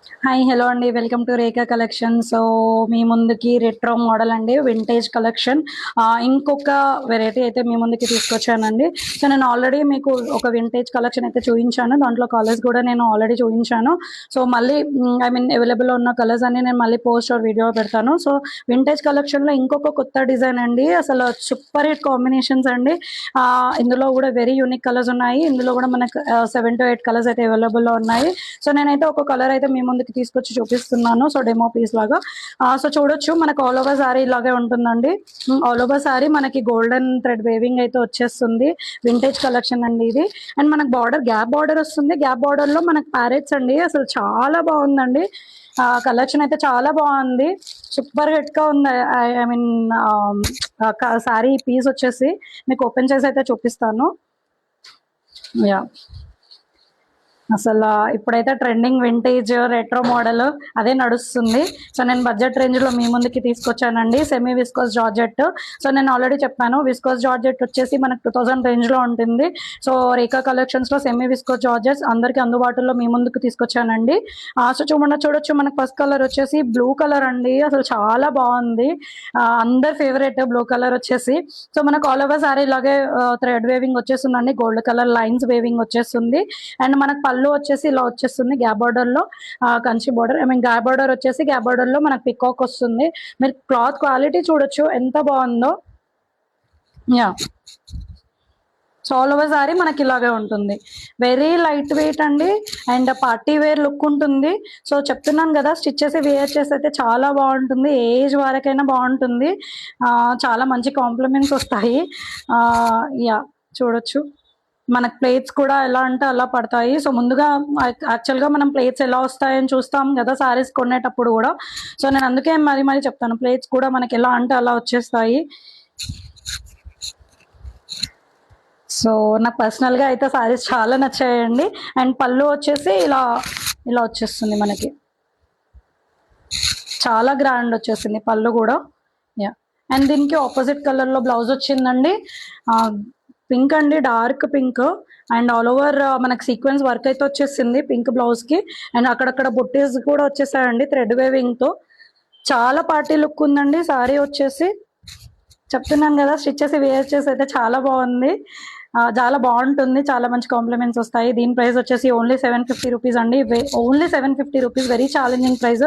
Hi hello అండి, welcome to Rekha collection. So మీ ముందుకి రెట్రో మోడల్ అండి, వింటేజ్ కలెక్షన్. ఇంకొక వెరైటీ అయితే మీ ముందుకి తీసుకొచ్చానండి. సో నేను ఆల్రెడీ మీకు ఒక వింటేజ్ కలెక్షన్ అయితే చూపించాను, దాంట్లో కలర్స్ కూడా నేను ఆల్రెడీ చూపించాను. సో మళ్ళీ ఐ మీన్ అవైలబుల్ ఉన్న కలర్స్ అన్ని నేను మళ్ళీ పోస్ట్ ఆర్ వీడియో పెడతాను. సో వింటేజ్ కలెక్షన్లో ఇంకొక కొత్త డిజైన్ అండి, అసలు సూపర్ హిట్ కాంబినేషన్స్ అండి. ఇందులో కూడా వెరీ యూనిక్ కలర్స్ ఉన్నాయి. ఇందులో కూడా మనకు 7 to 8 కలర్స్ అయితే అవైలబుల్లో ఉన్నాయి. సో నేనైతే ఒక కలర్ అయితే మీ ముందుకి తీసుకొచ్చి చూపిస్తున్నాను. సో డెమో పీస్ లాగా. సో చూడొచ్చు, మనకు ఆల్ ఓవర్ సారీ ఇలాగే ఉంటుందండి. ఆల్ ఓవర్ సారీ మనకి గోల్డెన్ థ్రెడ్ వేవింగ్ అయితే వచ్చేస్తుంది. వింటేజ్ కలెక్షన్ అండి ఇది. అండ్ మనకు బార్డర్ గ్యాప్ బార్డర్ వస్తుంది. గ్యాప్ బార్డర్ లో మనకు ప్యారెట్స్ అండి, అసలు చాలా బాగుందండి. కలెక్షన్ అయితే చాలా బాగుంది, సూపర్ హిట్ గా ఉంది. ఐ మీన్ సారీ పీస్ వచ్చేసి మీకు ఓపెన్ చేసి అయితే చూపిస్తాను. యా, అసలు ఇప్పుడైతే ట్రెండింగ్ వింటేజ్ రెట్రో మోడల్ అదే నడుస్తుంది. సో నేను బడ్జెట్ రేంజ్ లో మీ ముందుకి తీసుకొచ్చానండి, సెమీ విస్కోస్ జార్జెట్. సో నేను ఆల్రెడీ చెప్పాను, విస్కోస్ జార్జెట్ వచ్చేసి మనకు 2000 రేంజ్ లో ఉంటుంది. సో రేఖా కలెక్షన్స్ లో సెమీ విస్కోస్ జార్జెట్స్ అందరికి అందుబాటులో మీ ముందుకు తీసుకొచ్చానండి. సో చూడొచ్చు, మనకు ఫస్ట్ కలర్ వచ్చేసి బ్లూ కలర్ అండి, అసలు చాలా బాగుంది. అందరి ఫేవరెట్ బ్లూ కలర్ వచ్చేసి. సో మనకు ఆల్ ఓవర్ సారీ ఇలాగే థ్రెడ్ వేవింగ్ వచ్చేస్తుందండి, గోల్డ్ కలర్ లైన్స్ వేవింగ్ వచ్చేస్తుంది. అండ్ మనకు పళ్ళు వచ్చేసి ఇలా వచ్చేస్తుంది, గ్యాప్ బార్డర్ లో Kanchi border. I mean gap border వచ్చేసి గ్యాప్ బార్డర్ లో మనకు పికాక్ వస్తుంది. మీరు క్లాత్ క్వాలిటీ చూడొచ్చు ఎంత బాగుందో. Yeah, so all over sorry మనకి ఇలాగే ఉంటుంది, వెరీ లైట్ వెయిట్ అండి. అండ్ పార్టీ వేర్ లుక్ ఉంటుంది. సో చెప్తున్నాను కదా, స్టిచ్ చేసి వేర్ చేసి అయితే చాలా బాగుంటుంది, ఏజ్ వరకైనా బాగుంటుంది. చాలా మంచి కాంప్లిమెంట్స్ వస్తాయి. యా, చూడొచ్చు, మనకు ప్లేట్స్ కూడా ఎలా అంటే అలా పడతాయి. సో ముందుగా యాక్చువల్గా మనం ప్లేట్స్ ఎలా వస్తాయని చూస్తాం కదా సారీస్ కొనేటప్పుడు కూడా. సో నేను అందుకే మరి చెప్తాను, ప్లేట్స్ కూడా మనకి ఎలా అంటే అలా వచ్చేస్తాయి. సో నాకు పర్సనల్గా అయితే సారీస్ చాలా నచ్చాయండి. అండ్ పళ్ళు వచ్చేసి ఇలా ఇలా వచ్చేస్తుంది మనకి, చాలా గ్రాండ్ వచ్చేసింది పళ్ళు కూడా. యా, అండ్ దీనికి ఆపోజిట్ కలర్లో బ్లౌజ్ వచ్చిందండి, పింక్ అండి, dark pink. And all over మనకి సీక్వెన్స్ వర్క్ అయితే వచ్చేసింది పింక్ బ్లౌజ్ కి. అండ్ అక్కడక్కడ బుట్టీస్ కూడా వచ్చేసాయండి థ్రెడ్ వేవింగ్ తో. చాలా పార్టీ లుక్ ఉందండి సారీ వచ్చేసి. చెప్తున్నాను కదా, స్టిచ్ చేసి వేర్ చేసి అయితే చాలా బాగుంది, చాలా బాగుంటుంది, చాలా మంచి కాంప్లిమెంట్స్ వస్తాయి. దీని ప్రైస్ వచ్చేసి ఓన్లీ 750 రూపీస్ అండి, only 750 rupees, very challenging price.